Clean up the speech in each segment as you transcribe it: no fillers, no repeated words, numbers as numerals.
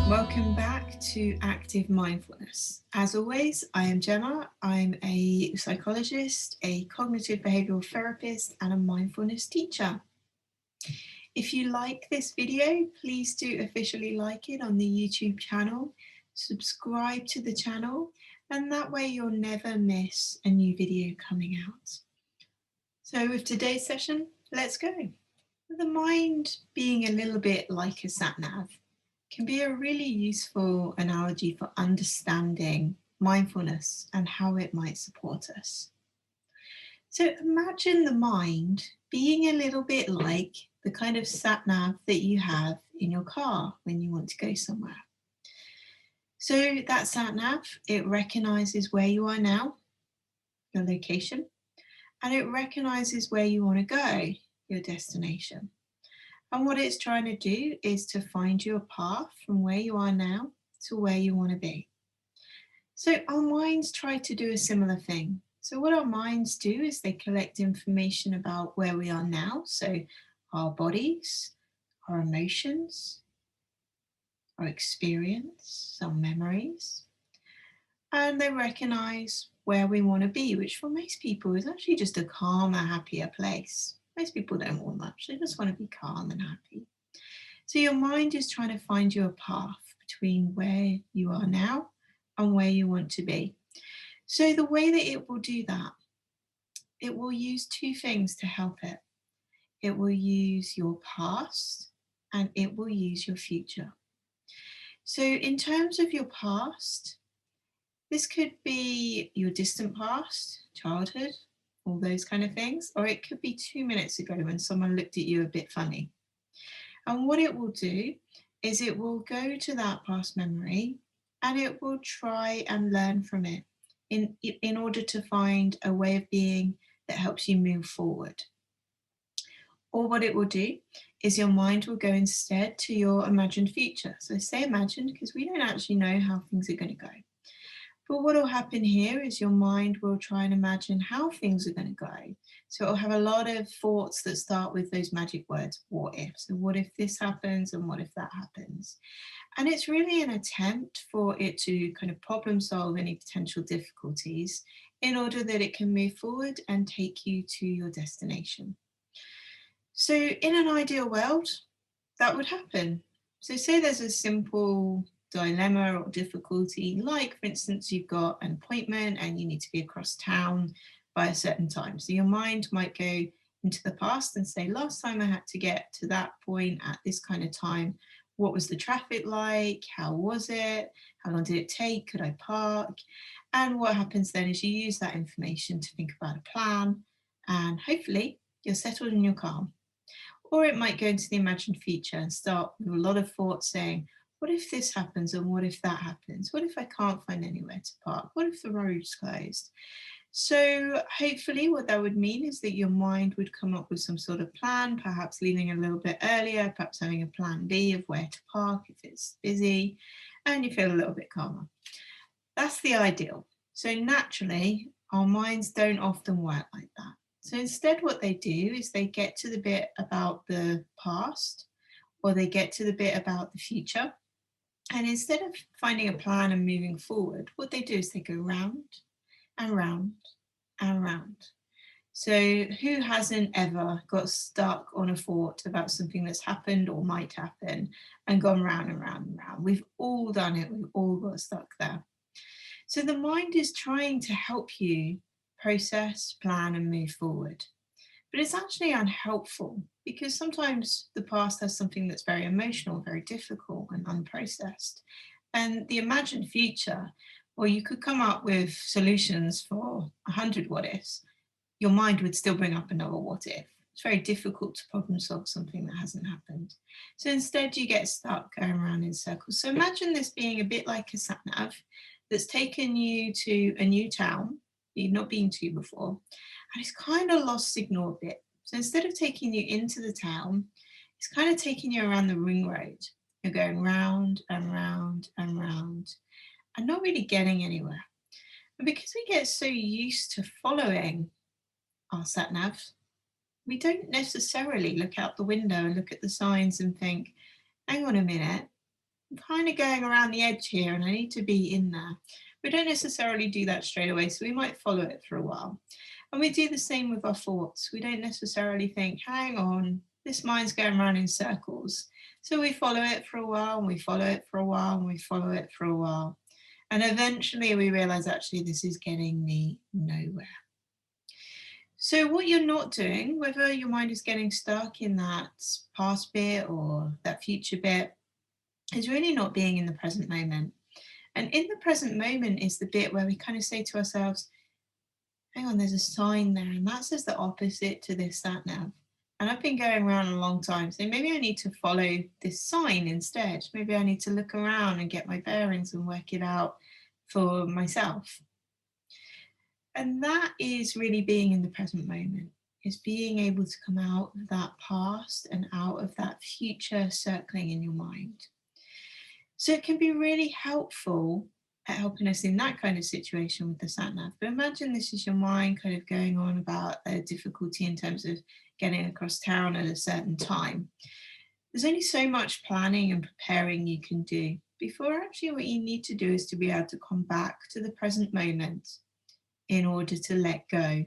Welcome back to Active Mindfulness. As always, I am Gemma. I'm a psychologist, a cognitive behavioral therapist, and a mindfulness teacher. If you like this video, please do officially like it on the YouTube channel, subscribe to the channel, and that way you'll never miss a new video coming out. So with today's session, let's go. The mind being a little bit like a sat nav can be a really useful analogy for understanding mindfulness and how it might support us. So imagine the mind being a little bit like the kind of sat nav that you have in your car when you want to go somewhere. So that sat nav, it recognizes where you are now, your location, and it recognizes where you want to go, your destination. And what it's trying to do is to find you a path from where you are now to where you want to be. So our minds try to do a similar thing. So what our minds do is they collect information about where we are now. So our bodies, our emotions, our experience, our memories, and they recognize where we want to be, which for most people is actually just a calmer, happier place. Most people don't want much, they just want to be calm and happy. So your mind is trying to find you a path between where you are now and where you want to be. So the way that it will do that, it will use two things to help it. It will use your past and it will use your future. So in terms of your past, this could be your distant past, childhood, all those kind of things, or it could be 2 minutes ago when someone looked at you a bit funny. And what it will do is it will go to that past memory and it will try and learn from it in order to find a way of being that helps you move forward. Or what it will do is your mind will go instead to your imagined future. So say imagined because we don't actually know how things are going to go. But what will happen here is your mind will try and imagine how things are going to go. So it will have a lot of thoughts that start with those magic words, what if? So what if this happens and what if that happens? And it's really an attempt for it to kind of problem solve any potential difficulties in order that it can move forward and take you to your destination. So in an ideal world, that would happen. So say there's a simple dilemma or difficulty, like for instance, you've got an appointment and you need to be across town by a certain time. So your mind might go into the past and say, last time I had to get to that point at this kind of time, what was the traffic like? How was it? How long did it take? Could I park? And what happens then is you use that information to think about a plan and hopefully you're settled and you're calm. Or it might go into the imagined future and start with a lot of thoughts saying, what if this happens and what if that happens? What if I can't find anywhere to park? What if the road's closed? So hopefully what that would mean is that your mind would come up with some sort of plan, perhaps leaving a little bit earlier, perhaps having a plan B of where to park if it's busy, and you feel a little bit calmer. That's the ideal. So naturally, our minds don't often work like that. So instead what they do is they get to the bit about the past or they get to the bit about the future. And instead of finding a plan and moving forward, what they do is they go round and round and round. So who hasn't ever got stuck on a thought about something that's happened or might happen and gone round and round and round? We've all done it. We've all got stuck there. So the mind is trying to help you process, plan, and move forward. But it's actually unhelpful because sometimes the past has something that's very emotional, very difficult, and unprocessed. And the imagined future, well, you could come up with solutions for 100 what ifs. Your mind would still bring up another what if. It's very difficult to problem solve something that hasn't happened. So instead, you get stuck going around in circles. So imagine this being a bit like a sat nav that's taken you to a new town that you've not been to before, and it's kind of lost signal a bit. So instead of taking you into the town, it's kind of taking you around the ring road. You're going round and round and round and not really getting anywhere. And because we get so used to following our sat nav, we don't necessarily look out the window and look at the signs and think, hang on a minute, I'm kind of going around the edge here and I need to be in there. We don't necessarily do that straight away, so we might follow it for a while. And we do the same with our thoughts. We don't necessarily think, hang on, this mind's going around in circles. So we follow it for a while and we follow it for a while and we follow it for a while. And eventually we realize actually this is getting me nowhere. So, what you're not doing, whether your mind is getting stuck in that past bit or that future bit, is really not being in the present moment. And in the present moment is the bit where we kind of say to ourselves, hang on, there's a sign there, and that says the opposite to this sat nav. And I've been going around a long time, so maybe I need to follow this sign instead. Maybe I need to look around and get my bearings and work it out for myself. And that is really being in the present moment, is being able to come out of that past and out of that future circling in your mind. So it can be really helpful at helping us in that kind of situation with the sat nav. But imagine this is your mind kind of going on about a difficulty in terms of getting across town at a certain time. There's only so much planning and preparing you can do before actually what you need to do is to be able to come back to the present moment in order to let go.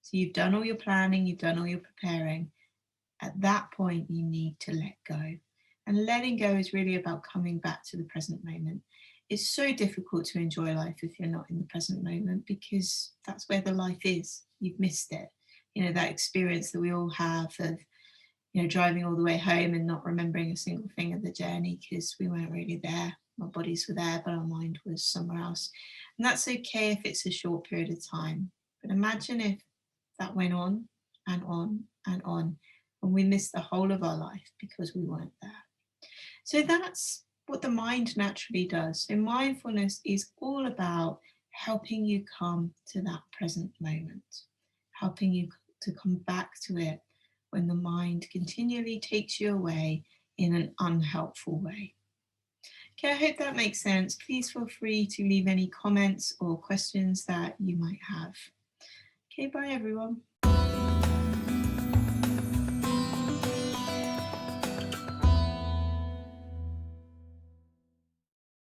So you've done all your planning, you've done all your preparing. At that point, you need to let go. And letting go is really about coming back to the present moment. It's so difficult to enjoy life if you're not in the present moment because that's where the life is. You've missed it. You know, that experience that we all have of, you know, driving all the way home and not remembering a single thing of the journey because we weren't really there. Our bodies were there, but our mind was somewhere else. And that's okay if it's a short period of time. But imagine if that went on and on and on, and we missed the whole of our life because we weren't there. So that's what the mind naturally does. So mindfulness is all about helping you come to that present moment, helping you to come back to it when the mind continually takes you away in an unhelpful way. Okay, I hope that makes sense. Please feel free to leave any comments or questions that you might have. Okay, bye everyone.